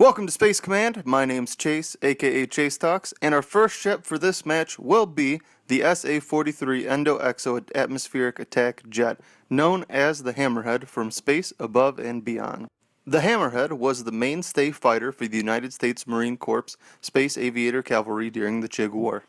Welcome to Space Command. My name's Chase, aka Chase Talks, and our first ship for this match will be the SA-43 Endo-Exo Atmospheric Attack Jet, known as the Hammerhead from Space Above and Beyond. The Hammerhead was the mainstay fighter for the United States Marine Corps Space Aviator Cavalry during the Chig War.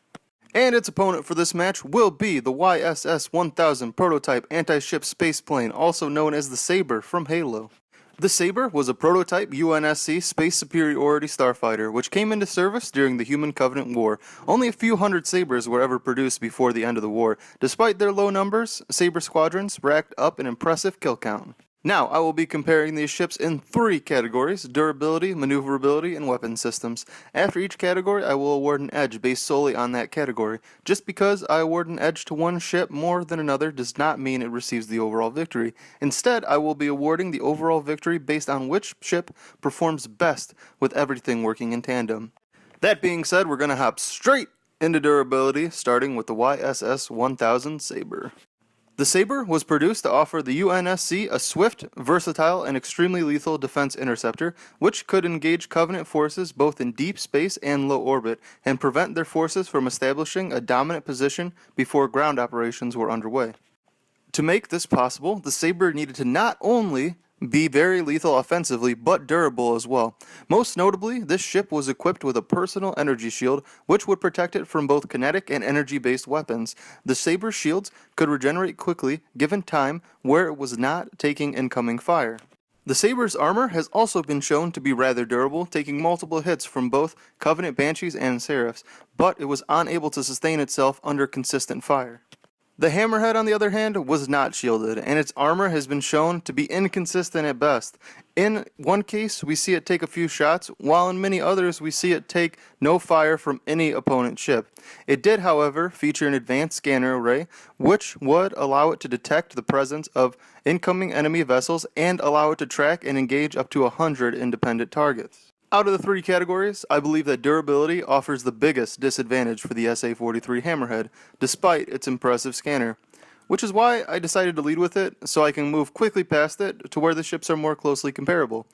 And its opponent for this match will be the YSS-1000 prototype anti-ship spaceplane, also known as the Sabre from Halo. The Sabre was a prototype UNSC Space Superiority starfighter, which came into service during the Human Covenant War. Only a few hundred Sabres were ever produced before the end of the war. Despite their low numbers, Sabre squadrons racked up an impressive kill count. Now, I will be comparing these ships in three categories: durability, maneuverability, and weapon systems. After each category, I will award an edge based solely on that category. Just because I award an edge to one ship more than another does not mean it receives the overall victory. Instead, I will be awarding the overall victory based on which ship performs best with everything working in tandem. That being said, we're going to hop straight into durability, starting with the YSS-1000 Sabre. The Sabre was produced to offer the UNSC a swift, versatile, and extremely lethal defense interceptor, which could engage Covenant forces both in deep space and low orbit, and prevent their forces from establishing a dominant position before ground operations were underway. To make this possible, the Sabre needed to not only be very lethal offensively, but durable as well. Most notably, this ship was equipped with a personal energy shield, which would protect it from both kinetic and energy-based weapons. The Sabre's shields could regenerate quickly, given time, where it was not taking incoming fire. The Sabre's armor has also been shown to be rather durable, taking multiple hits from both Covenant Banshees and Seraphs, but it was unable to sustain itself under consistent fire. The Hammerhead, on the other hand, was not shielded, and its armor has been shown to be inconsistent at best. In one case, we see it take a few shots, while in many others, we see it take no fire from any opponent ship. It did, however, feature an advanced scanner array, which would allow it to detect the presence of incoming enemy vessels and allow it to track and engage up to 100 independent targets. Out of the three categories, I believe that durability offers the biggest disadvantage for the SA-43 Hammerhead, despite its impressive scanner, which is why I decided to lead with it, so I can move quickly past it to where the ships are more closely comparable.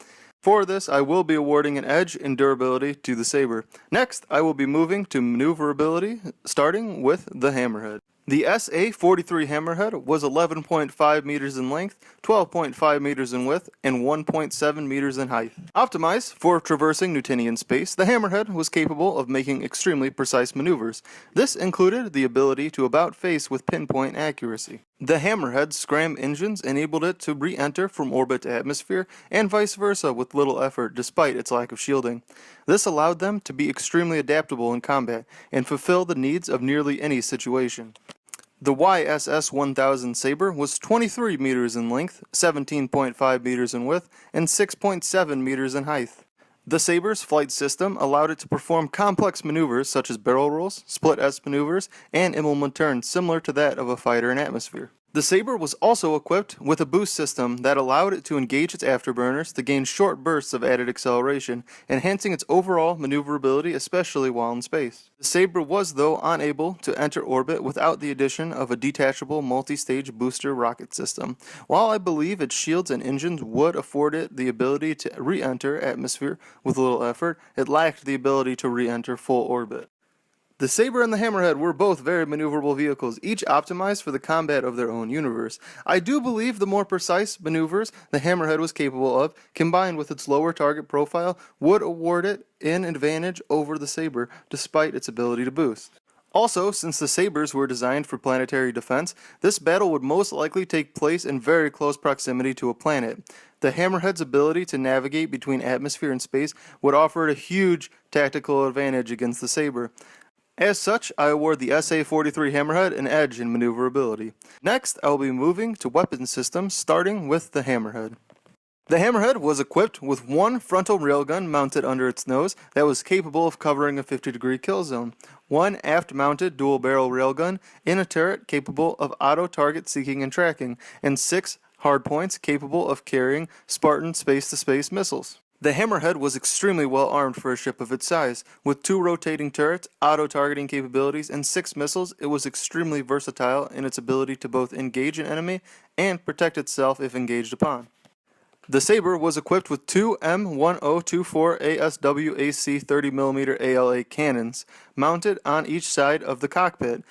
For this, I will be awarding an edge in durability to the Sabre. Next, I will be moving to maneuverability, starting with the Hammerhead. The SA-43 Hammerhead was 11.5 meters in length, 12.5 meters in width, and 1.7 meters in height. Optimized for traversing Newtonian space, the Hammerhead was capable of making extremely precise maneuvers. This included the ability to about-face with pinpoint accuracy. The Hammerhead's scram engines enabled it to re-enter from orbit to atmosphere, and vice versa with little effort despite its lack of shielding. This allowed them to be extremely adaptable in combat, and fulfill the needs of nearly any situation. The YSS-1000 Sabre was 23 meters in length, 17.5 meters in width, and 6.7 meters in height. The Sabre's flight system allowed it to perform complex maneuvers such as barrel rolls, split S maneuvers, and immelman turns similar to that of a fighter in atmosphere. The Sabre was also equipped with a boost system that allowed it to engage its afterburners to gain short bursts of added acceleration, enhancing its overall maneuverability, especially while in space. The Sabre was, though, unable to enter orbit without the addition of a detachable multi-stage booster rocket system. While I believe its shields and engines would afford it the ability to re-enter atmosphere with little effort, it lacked the ability to re-enter full orbit. The Sabre and the Hammerhead were both very maneuverable vehicles, each optimized for the combat of their own universe. I do believe the more precise maneuvers the Hammerhead was capable of, combined with its lower target profile, would award it an advantage over the Sabre, despite its ability to boost. Also, since the Sabres were designed for planetary defense, this battle would most likely take place in very close proximity to a planet. The Hammerhead's ability to navigate between atmosphere and space would offer it a huge tactical advantage against the Sabre. As such, I award the SA-43 Hammerhead an edge in maneuverability. Next, I will be moving to weapon systems, starting with the Hammerhead. The Hammerhead was equipped with one frontal railgun mounted under its nose that was capable of covering a 50-degree kill zone, one aft-mounted dual-barrel railgun in a turret capable of auto-target seeking and tracking, and 6 hardpoints capable of carrying Spartan space-to-space missiles. The Hammerhead was extremely well armed for a ship of its size. With 2 rotating turrets, auto-targeting capabilities, and 6 missiles, it was extremely versatile in its ability to both engage an enemy and protect itself if engaged upon. The Sabre was equipped with two M1024 ASWAC 30mm ALA cannons mounted on each side of the cockpit.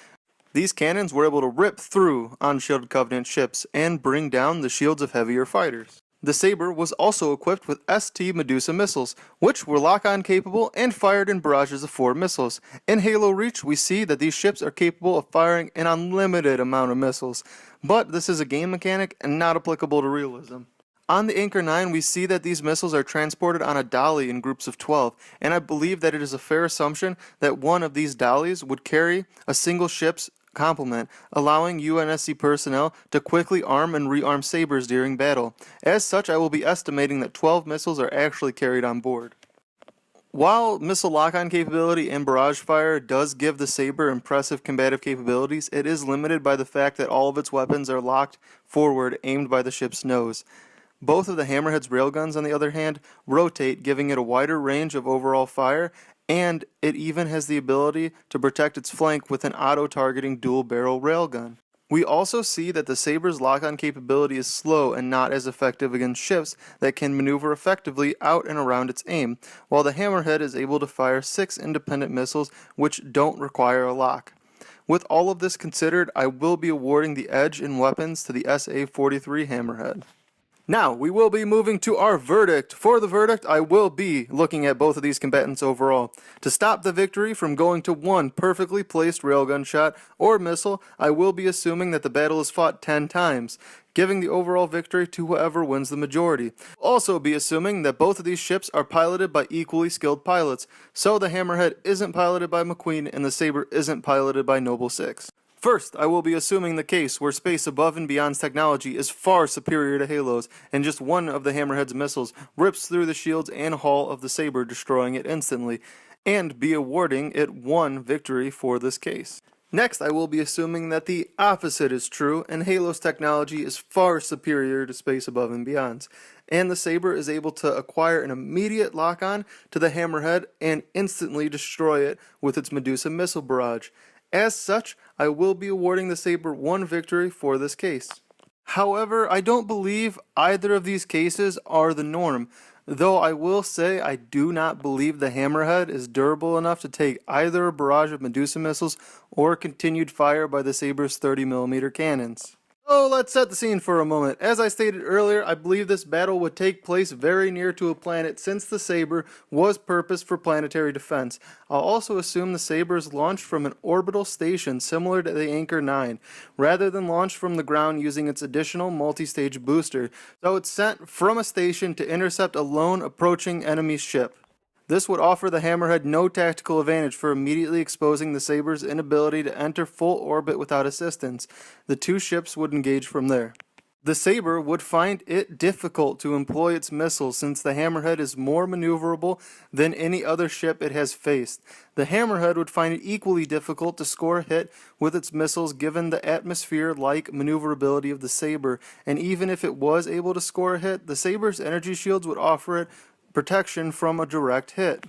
These cannons were able to rip through unshielded Covenant ships and bring down the shields of heavier fighters. The Sabre was also equipped with ST Medusa missiles, which were lock-on capable and fired in barrages of 4 missiles. In Halo Reach, we see that these ships are capable of firing an unlimited amount of missiles, but this is a game mechanic and not applicable to realism. On the Anchor 9, we see that these missiles are transported on a dolly in groups of 12, and I believe that it is a fair assumption that one of these dollies would carry a single ship's complement, allowing UNSC personnel to quickly arm and rearm Sabres during battle. As such, I will be estimating that 12 missiles are actually carried on board. While missile lock-on capability and barrage fire does give the Sabre impressive combative capabilities, it is limited by the fact that all of its weapons are locked forward, aimed by the ship's nose. Both of the Hammerhead's railguns, on the other hand, rotate, giving it a wider range of overall fire, and it even has the ability to protect its flank with an auto-targeting dual-barrel railgun. We also see that the Sabre's lock-on capability is slow and not as effective against ships that can maneuver effectively out and around its aim, while the Hammerhead is able to fire 6 independent missiles which don't require a lock. With all of this considered, I will be awarding the edge in weapons to the SA-43 Hammerhead. Now, we will be moving to our verdict. For the verdict, I will be looking at both of these combatants overall. To stop the victory from going to one perfectly placed railgun shot or missile, I will be assuming that the battle is fought 10 times, giving the overall victory to whoever wins the majority. Also be assuming that both of these ships are piloted by equally skilled pilots, so the Hammerhead isn't piloted by McQueen and the Sabre isn't piloted by Noble 6. First, I will be assuming the case where Space Above and Beyond's technology is far superior to Halo's, and just one of the Hammerhead's missiles rips through the shields and hull of the Sabre, destroying it instantly, and be awarding it one victory for this case. Next, I will be assuming that the opposite is true, and Halo's technology is far superior to Space Above and Beyond's, and the Sabre is able to acquire an immediate lock-on to the Hammerhead and instantly destroy it with its Medusa missile barrage. As such, I will be awarding the Sabre one victory for this case. However, I don't believe either of these cases are the norm, though I will say I do not believe the Hammerhead is durable enough to take either a barrage of Medusa missiles or continued fire by the Sabre's 30mm cannons. So let's set the scene for a moment. As I stated earlier, I believe this battle would take place very near to a planet since the Sabre was purposed for planetary defense. I'll also assume the Sabre is launched from an orbital station similar to the Anchor 9, rather than launched from the ground using its additional multi-stage booster, so it's sent from a station to intercept a lone approaching enemy ship. This would offer the Hammerhead no tactical advantage for immediately exposing the Sabre's inability to enter full orbit without assistance. The two ships would engage from there. The Sabre would find it difficult to employ its missiles since the Hammerhead is more maneuverable than any other ship it has faced. The Hammerhead would find it equally difficult to score a hit with its missiles given the atmosphere-like maneuverability of the Sabre, and even if it was able to score a hit, the Sabre's energy shields would offer it protection from a direct hit.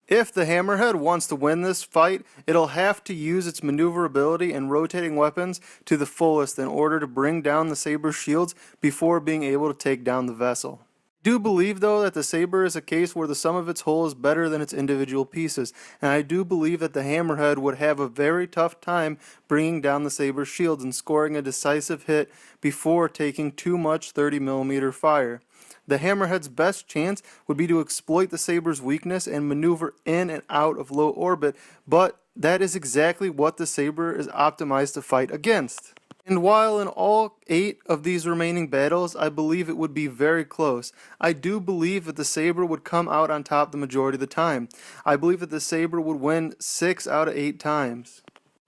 If the Hammerhead wants to win this fight, it'll have to use its maneuverability and rotating weapons to the fullest in order to bring down the Sabre's shields before being able to take down the vessel. I do believe though that the Sabre is a case where the sum of its whole is better than its individual pieces, and I do believe that the Hammerhead would have a very tough time bringing down the Sabre's shields and scoring a decisive hit before taking too much 30mm fire. The Hammerhead's best chance would be to exploit the Sabre's weakness and maneuver in and out of low orbit, but that is exactly what the Sabre is optimized to fight against. And while in all 8 of these remaining battles, I believe it would be very close, I do believe that the Sabre would come out on top the majority of the time. I believe that the Sabre would win 6 out of 8 times.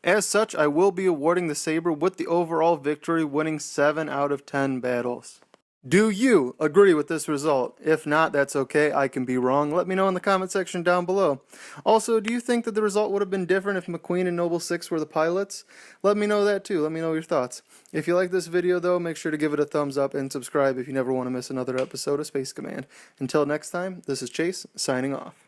As such, I will be awarding the Sabre with the overall victory, winning 7 out of 10 battles. Do you agree with this result? If not, that's okay. I can be wrong. Let me know in the comment section down below. Also, do you think that the result would have been different if McQueen and Noble 6 were the pilots? Let me know that too. Let me know your thoughts. If you like this video though, make sure to give it a thumbs up and subscribe if you never want to miss another episode of Space Command. Until next time, this is Chase, signing off.